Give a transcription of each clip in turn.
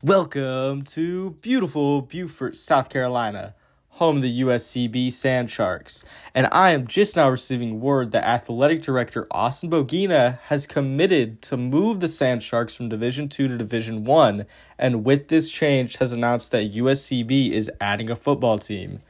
Welcome to beautiful Beaufort, South Carolina, home of the USCB Sand Sharks. And I am just now receiving word that Athletic Director Austin Bogina has committed to move the Sand Sharks from Division II to Division I, and with this change has announced that USCB is adding a football team.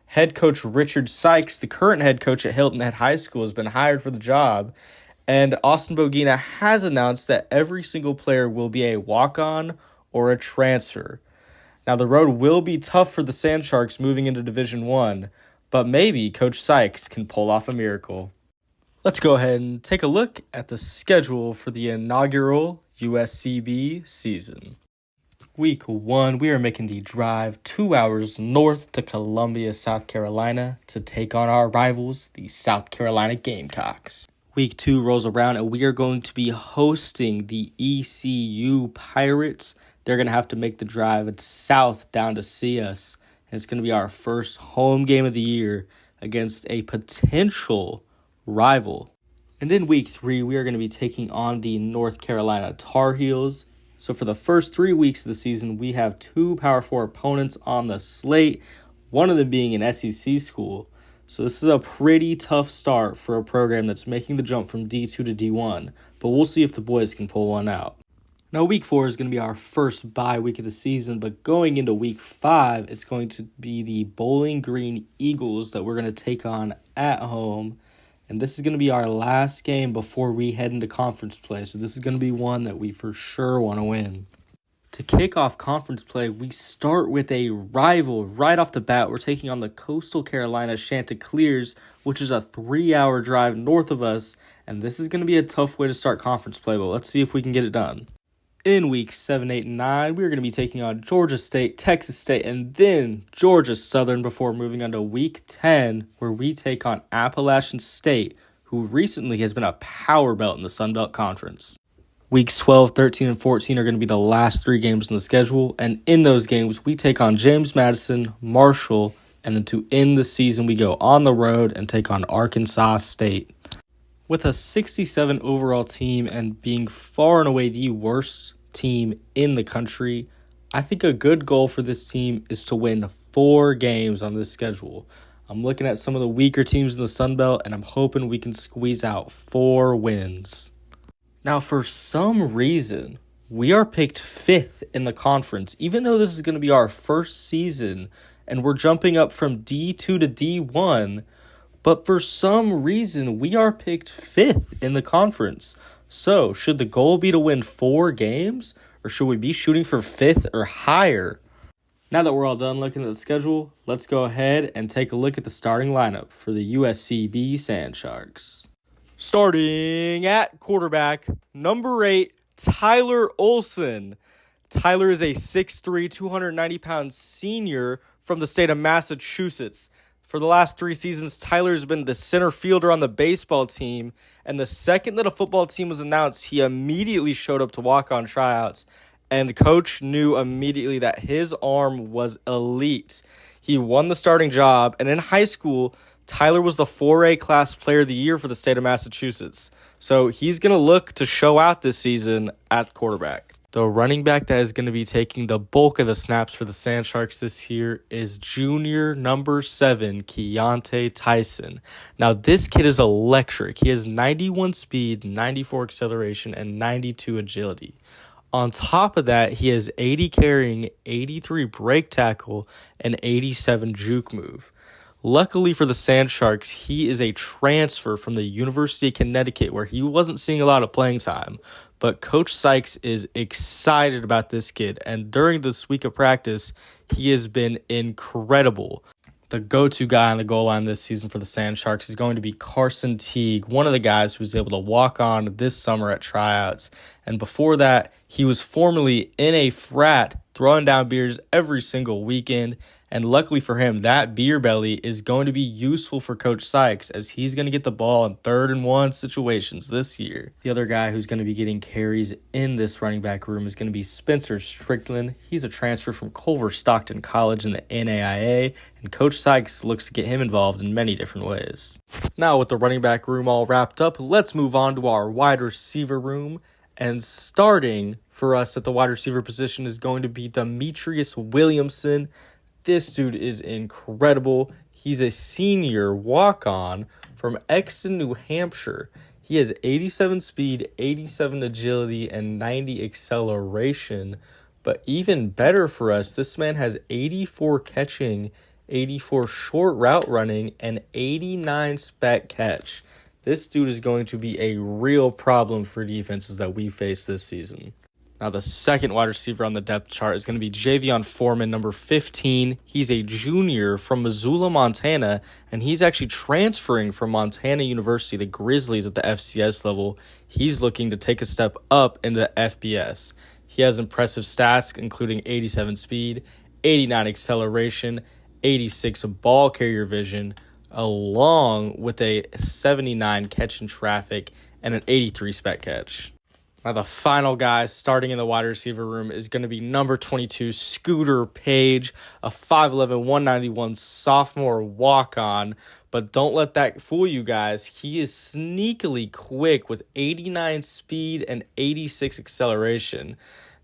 Head coach Richard Sykes, the current head coach at Hilton Head High School, has been hired for the job, and Austin Bogina has announced that every single player will be a walk-on or a transfer. Now, the road will be tough for the Sand Sharks moving into Division I, but maybe Coach Sykes can pull off a miracle. Let's go ahead and take a look at the schedule for the inaugural USCB season. Week 1, we are making the drive 2 hours north to Columbia, South Carolina to take on our rivals, the South Carolina Gamecocks. Week 2 rolls around and we are going to be hosting the ECU Pirates. They're going to have to make the drive south down to see us. And it's going to be our first home game of the year against a potential rival. And in week 3, we are going to be taking on the North Carolina Tar Heels. So for the first 3 weeks of the season, we have 2 Power 4 opponents on the slate, one of them being an SEC school. So this is a pretty tough start for a program that's making the jump from D2 to D1, but we'll see if the boys can pull one out. Now, week 4 is going to be our first bye week of the season, but going into week 5, it's going to be the Bowling Green Eagles that we're going to take on at home, and this is going to be our last game before we head into conference play, so this is going to be one that we for sure want to win. To kick off conference play, we start with a rival right off the bat. We're taking on the Coastal Carolina Chanticleers, which is a 3-hour drive north of us, and this is going to be a tough way to start conference play, but let's see if we can get it done. In weeks 7, 8, and 9, we're going to be taking on Georgia State, Texas State, and then Georgia Southern before moving on to week 10, where we take on Appalachian State, who recently has been a power belt in the Sun Belt Conference. Weeks 12, 13, and 14 are going to be the last 3 games in the schedule, and in those games, we take on James Madison, Marshall, and then to end the season, we go on the road and take on Arkansas State. With a 67 overall team and being far and away the worst team in the country, I think a good goal for this team is to win 4 games on this schedule. I'm looking at some of the weaker teams in the Sun Belt, and I'm hoping we can squeeze out 4 wins. Now, for some reason, we are picked 5th in the conference, even though this is going to be our first season, and we're jumping up from D2 to D1, but for some reason, we are picked 5th in the conference. So, should the goal be to win 4 games, or should we be shooting for 5th or higher? Now that we're all done looking at the schedule, let's go ahead and take a look at the starting lineup for the USCB Sand Sharks. Starting at quarterback, number 8, Tyler Olson. Tyler is a 6'3", 290-pound senior from the state of Massachusetts. For the last 3 seasons, Tyler's been the center fielder on the baseball team, and the second that a football team was announced, he immediately showed up to walk on tryouts, and coach knew immediately that his arm was elite. He won the starting job, and in high school, Tyler was the 4A class player of the year for the state of Massachusetts. So he's going to look to show out this season at quarterback. The running back that is going to be taking the bulk of the snaps for the Sand Sharks this year is junior number 7, Keontae Tyson. Now, this kid is electric. He has 91 speed, 94 acceleration, and 92 agility. On top of that, he has 80 carrying, 83 break tackle, and 87 juke move. Luckily for the Sand Sharks, he is a transfer from the University of Connecticut where he wasn't seeing a lot of playing time. But Coach Sykes is excited about this kid, and during this week of practice, he has been incredible. The go-to guy on the goal line this season for the Sand Sharks is going to be Carson Teague, one of the guys who was able to walk on this summer at tryouts. And before that, he was formerly in a frat, throwing down beers every single weekend. And luckily for him, that beer belly is going to be useful for Coach Sykes as he's going to get the ball in 3rd and 1 situations this year. The other guy who's going to be getting carries in this running back room is going to be Spencer Strickland. He's a transfer from Culver Stockton College in the NAIA, and Coach Sykes looks to get him involved in many different ways. Now with the running back room all wrapped up, let's move on to our wide receiver room. And starting for us at the wide receiver position is going to be Demetrius Williamson. This dude is incredible. He's a senior walk-on from Exton, New Hampshire. He has 87 speed, 87 agility, and 90 acceleration. But even better for us, this man has 84 catching, 84 short route running, and 89 spec catch. This dude is going to be a real problem for defenses that we face this season. Now, the second wide receiver on the depth chart is going to be Javion Foreman, number 15. He's a junior from Missoula, Montana, and he's actually transferring from Montana University, the Grizzlies at the FCS level. He's looking to take a step up into the FBS. He has impressive stats, including 87 speed, 89 acceleration, 86 ball carrier vision, along with a 79 catch in traffic and an 83 spec catch. Now, the final guy starting in the wide receiver room is going to be number 22, Scooter Page, a 5'11", 191 sophomore walk-on. But don't let that fool you guys. He is sneakily quick with 89 speed and 86 acceleration.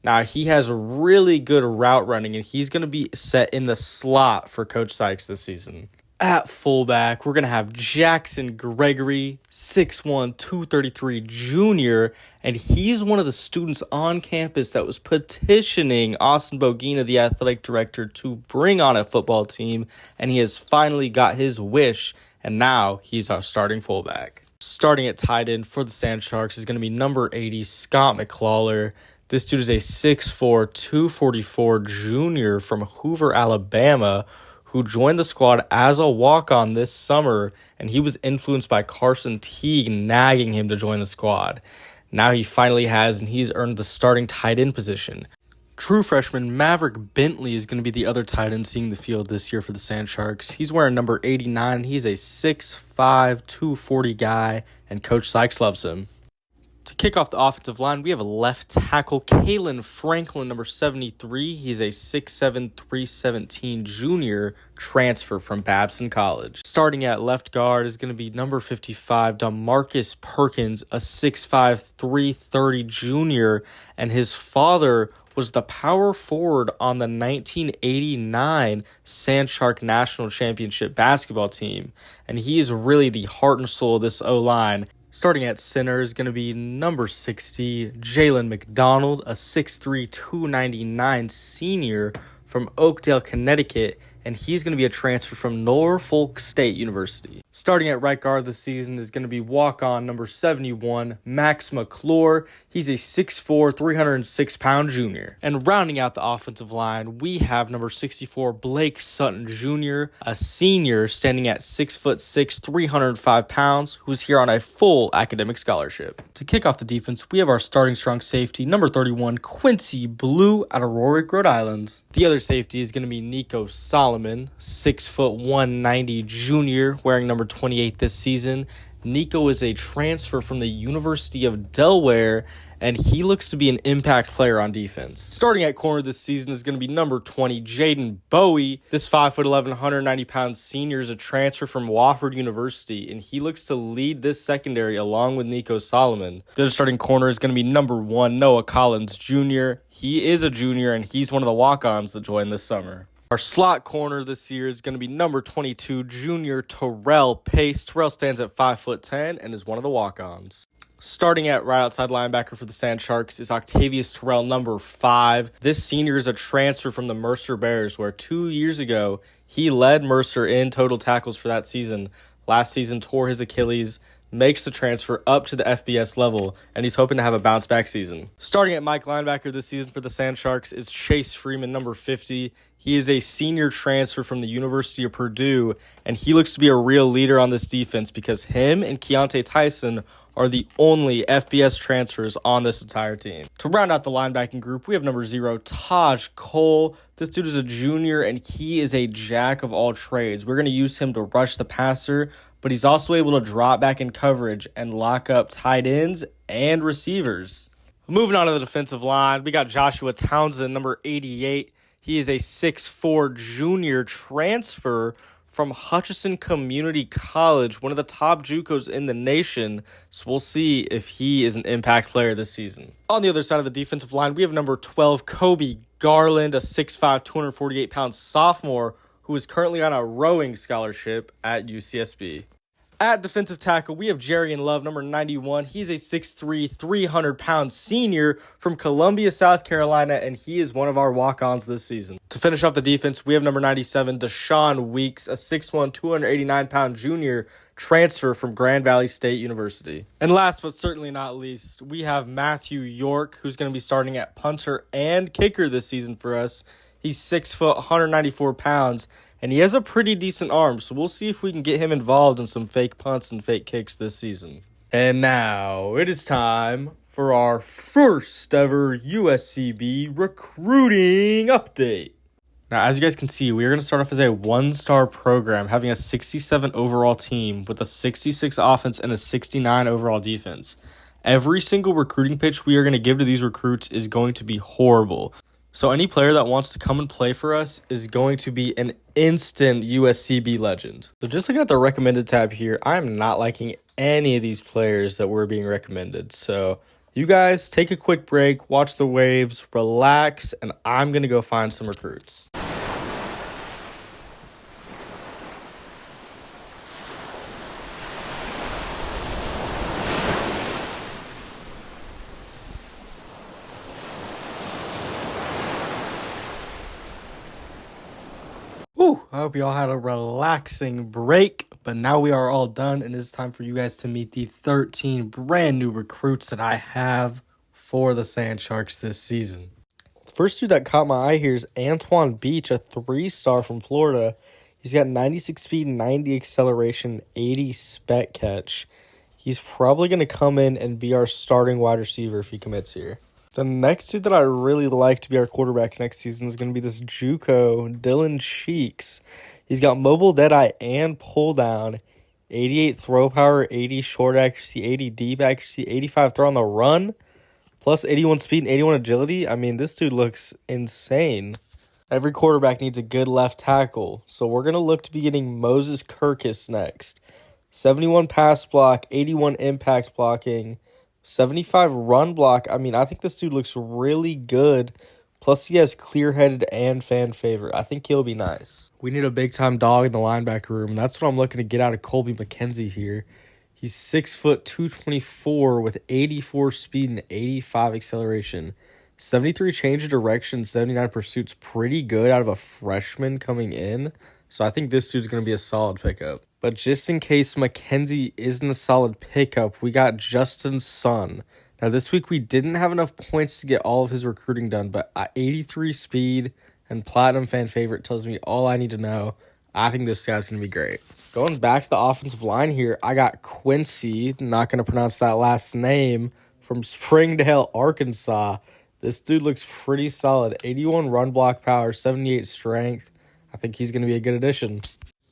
Now, he has really good route running, and he's going to be set in the slot for Coach Sykes this season. At fullback, we're going to have Jackson Gregory, 6'1", 233 junior, and he's one of the students on campus that was petitioning Austin Bogina, the athletic director, to bring on a football team, and he has finally got his wish, and now he's our starting fullback. Starting at tight end for the Sand Sharks is going to be number 80, Scott McClawler. This dude is a 6'4", 244 junior from Hoover, Alabama, who joined the squad as a walk-on this summer, and he was influenced by Carson Teague nagging him to join the squad. Now he finally has, and he's earned the starting tight end position. True freshman Maverick Bentley is going to be the other tight end seeing the field this year for the Sand Sharks. He's wearing number 89. He's a 6'5", 240 guy, and Coach Sykes loves him. To kick off the offensive line, we have a left tackle, Kalen Franklin, number 73. He's a 6'7", 317 junior transfer from Babson College. Starting at left guard is going to be number 55, DeMarcus Perkins, a 6'5", 330 junior, and his father was the power forward on the 1989 Sand Shark National Championship basketball team, and he is really the heart and soul of this O-line. Starting at center is going to be number 60, Jalen McDonald, a 6'3", 299 senior from Oakdale, Connecticut, and he's going to be a transfer from Norfolk State University. Starting at right guard this season is going to be walk-on number 71, Max McClure. He's a 6'4", 306-pound junior. And rounding out the offensive line, we have number 64, Blake Sutton Jr., a senior standing at 6'6", 305 pounds, who's here on a full academic scholarship. To kick off the defense, we have our starting strong safety, number 31, Quincy Blue out of Rorick, Rhode Island. The other safety is going to be Nico Solomon, 6'1", 190 junior, wearing number 28 this season. Nico is a transfer from the University of Delaware, and he looks to be an impact player on defense. Starting at corner this season is going to be number 20, Jaden Bowie. This 5'11", 190-pound senior is a transfer from Wofford University, and he looks to lead this secondary along with Nico Solomon. The other starting corner is going to be number 1, Noah Collins Jr. He is a junior, and he's one of the walk-ons that joined this summer. Our slot corner this year is going to be number 22, junior Terrell Pace. Terrell stands at 5'10" and is one of the walk-ons. Starting at right outside linebacker for the Sand Sharks is Octavius Terrell, number 5. This senior is a transfer from the Mercer Bears, where 2 years ago he led Mercer in total tackles for that season. Last season tore his Achilles, makes the transfer up to the FBS level, and he's hoping to have a bounce-back season. Starting at Mike linebacker this season for the Sand Sharks is Chase Freeman, number 50. He is a senior transfer from the University of Purdue, and he looks to be a real leader on this defense because him and Keontae Tyson are the only FBS transfers on this entire team. To round out the linebacking group, we have number 0, Taj Cole. This dude is a junior, and he is a jack of all trades. We're going to use him to rush the passer, but he's also able to drop back in coverage and lock up tight ends and receivers. Moving on to the defensive line, we got Joshua Townsend, number 88. He is a 6'4" junior transfer from Hutchinson Community College, one of the top JUCOs in the nation. So we'll see if he is an impact player this season. On the other side of the defensive line, we have number 12, Kobe Garland, a 6'5", 248-pound sophomore who is currently on a rowing scholarship at UCSB. At defensive tackle, we have Jarian Love, number 91. He's a 6'3", 300-pound senior from Columbia, South Carolina, and he is one of our walk-ons this season. To finish off the defense, we have number 97, Deshaun Weeks, a 6'1", 289-pound junior transfer from Grand Valley State University. And last but certainly not least, we have Matthew York, who's going to be starting at punter and kicker this season for us. He's 6 foot, 194 pounds, and he has a pretty decent arm, so we'll see if we can get him involved in some fake punts and fake kicks this season. And now it is time for our first ever USCB recruiting update. Now, as you guys can see, we are going to start off as a one-star program, having a 67 overall team with a 66 offense and a 69 overall defense. Every single recruiting pitch we are going to give to these recruits is going to be horrible. So any player that wants to come and play for us is going to be an instant USCB legend. So just looking at the recommended tab here, I'm not liking any of these players that were being recommended. So you guys take a quick break, watch the waves, relax, and I'm going to go find some recruits. I hope you all had a relaxing break, but now we are all done, and it's time for you guys to meet the 13 brand new recruits that I have for the Sand Sharks this season. The first dude that caught my eye here is Antoine Beach, a 3-star from Florida. He's got 96 speed, 90 acceleration, 80 spec catch. He's probably going to come in and be our starting wide receiver if he commits here. The next dude that I really like to be our quarterback next season is going to be this JUCO, Dylan Cheeks. He's got mobile deadeye and pull down, 88 throw power, 80 short accuracy, 80 deep accuracy, 85 throw on the run, plus 81 speed and 81 agility. I mean, this dude looks insane. Every quarterback needs a good left tackle, so we're going to look to be getting Moses Kirkus next. 71 pass block, 81 impact blocking, 75 run block. I mean, I think this dude looks really good. Plus, he has clear-headed and fan favorite. I think he'll be nice. We need a big-time dog in the linebacker room. That's what I'm looking to get out of Colby McKenzie here. He's 6 foot, 224 with 84 speed and 85 acceleration. 73 change of direction, 79 pursuits. Pretty good out of a freshman coming in. So I think this dude's going to be a solid pickup. But just in case McKenzie isn't a solid pickup, we got Justin Sun. Now, this week we didn't have enough points to get all of his recruiting done, but 83 speed and platinum fan favorite tells me all I need to know. I think this guy's going to be great. Going back to the offensive line here, I got Quincy, not going to pronounce that last name, from Springdale, Arkansas. This dude looks pretty solid. 81 run block power, 78 strength. I think he's going to be a good addition.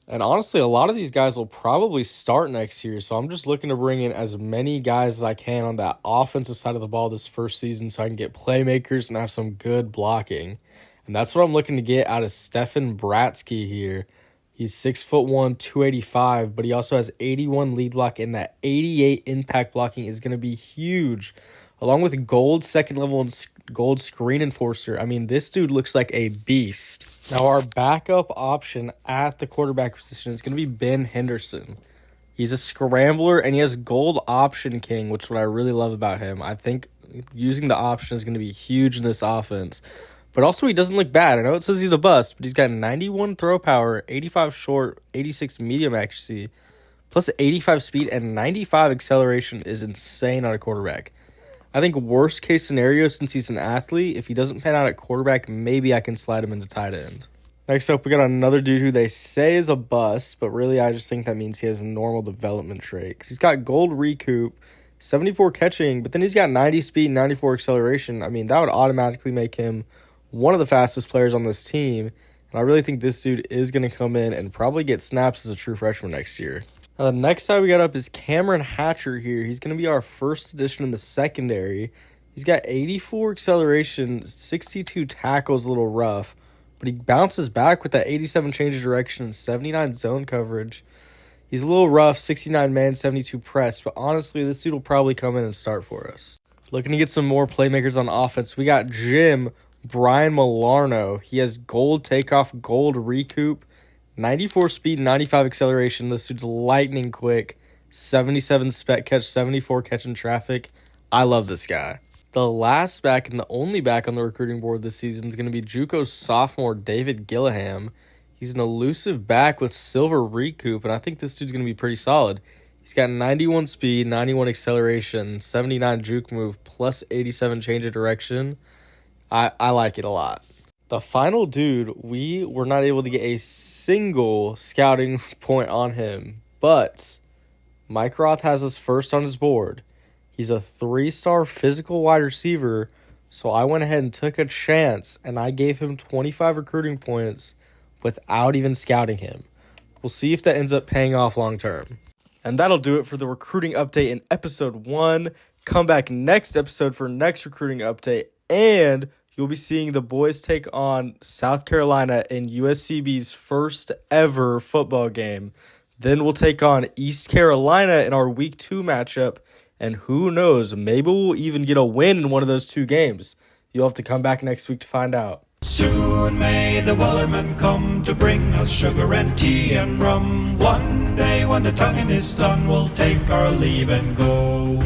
And honestly, a lot of these guys will probably start next year, so I'm just looking to bring in as many guys as I can on that offensive side of the ball this first season so I can get playmakers and have some good blocking. And that's what I'm looking to get out of Stefan Bratsky here. He's 6'1", 285, but he also has 81 lead block, and that 88 impact blocking is going to be huge. Along with gold second level and gold screen enforcer. I mean, this dude looks like a beast. Now, our backup option at the quarterback position is going to be Ben Henderson. He's a scrambler, and he has gold option king, which is what I really love about him. I think using the option is going to be huge in this offense. But also, he doesn't look bad. I know it says he's a bust, but he's got 91 throw power, 85 short, 86 medium accuracy, plus 85 speed, and 95 acceleration is insane on a quarterback. I think worst case scenario, since he's an athlete, if he doesn't pan out at quarterback, maybe I can slide him into tight end. Next up, we got another dude who they say is a bust, but really I just think that means he has a normal development trait. 'Cause he's got gold recoup, 74 catching, but then he's got 90 speed, 94 acceleration. I mean, that would automatically make him one of the fastest players on this team. And I really think this dude is going to come in and probably get snaps as a true freshman next year. The next guy we got up is Cameron Hatcher here. He's going to be our first addition in the secondary. He's got 84 acceleration, 62 tackles, a little rough, but he bounces back with that 87 change of direction and 79 zone coverage. He's a little rough, 69 man, 72 press, but honestly, this dude will probably come in and start for us. Looking to get some more playmakers on offense, we got Jim Brian Malarno. He has gold takeoff, gold recoup, 94 speed, 95 acceleration. This dude's lightning quick, 77 spec catch, 74 catch in traffic. I love this guy. The last back and the only back on the recruiting board this season is going to be JUCO sophomore David Gillaham. He's an elusive back with silver recoup, and I think this dude's going to be pretty solid. He's got 91 speed, 91 acceleration, 79 juke move, plus 87 change of direction. I like it a lot. The final dude, we were not able to get a single scouting point on him, but Mike Roth has us first on his board. He's a 3-star physical wide receiver, so I went ahead and took a chance, and I gave him 25 recruiting points without even scouting him. We'll see if that ends up paying off long term. And that'll do it for the recruiting update in episode 1. Come back next episode for next recruiting update, and you'll be seeing the boys take on South Carolina in USCB's first ever football game. Then we'll take on East Carolina in our week 2 matchup, and who knows, maybe we'll even get a win in one of those 2 games. You'll have to come back next week to find out. Soon may the wellerman come to bring us sugar and tea and rum. One day when the tonguing is done, we'll take our leave and go.